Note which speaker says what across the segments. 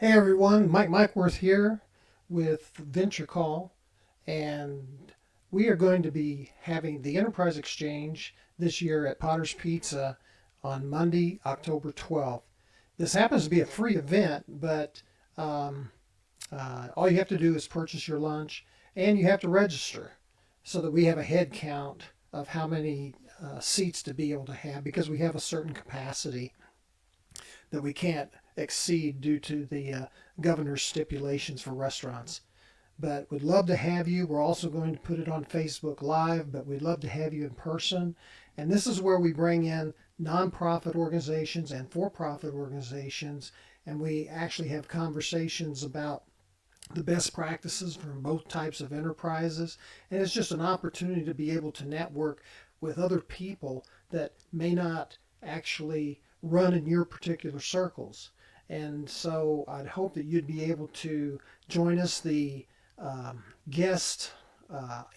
Speaker 1: Hey everyone, Mike Mikeworth here with Venture Call, and we are going to be having the Enterprise Exchange this year at Potter's Pizza on Monday, October 12th. This happens to be a free event, but um, all you have to do is purchase your lunch and you have to register so that we have a head count of how many seats to be able to have because we have a certain capacity that we can't exceed due to the governor's stipulations for restaurants. But we'd love to have you. We're also going to put it on Facebook Live, but we'd love to have you in person. And this is where we bring in nonprofit organizations and for profit organizations, and we actually have conversations about the best practices from both types of enterprises. And it's just an opportunity to be able to network with other people that may not actually run in your particular circles. And so I'd hope that you'd be able to join us. The guest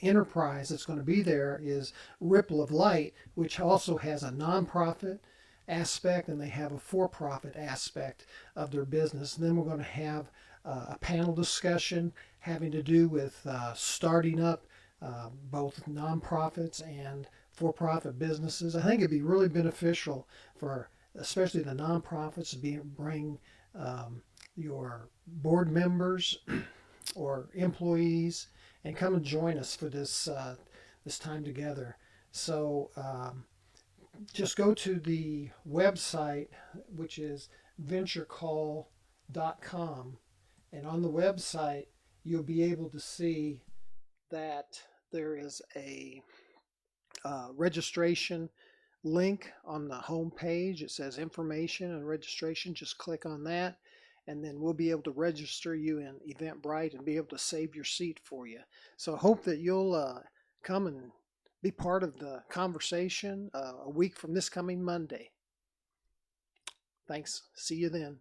Speaker 1: enterprise that's going to be there is Ripple of Light, which also has a nonprofit aspect and they have a for profit aspect of their business. And then we're going to have a panel discussion having to do with starting up both nonprofits and for profit businesses. I think it'd be really beneficial for especially the nonprofits to bring your board members or employees and come and join us for this time together. So just go to the website, which is venturecall.com, and on the website you'll be able to see that there is a registration link on the home page. It says information and registration. Just click on that, and then we'll be able to register you in Eventbrite and be able to save your seat for you. So I hope that you'll come and be part of the conversation a week from this coming Monday. Thanks. See you then.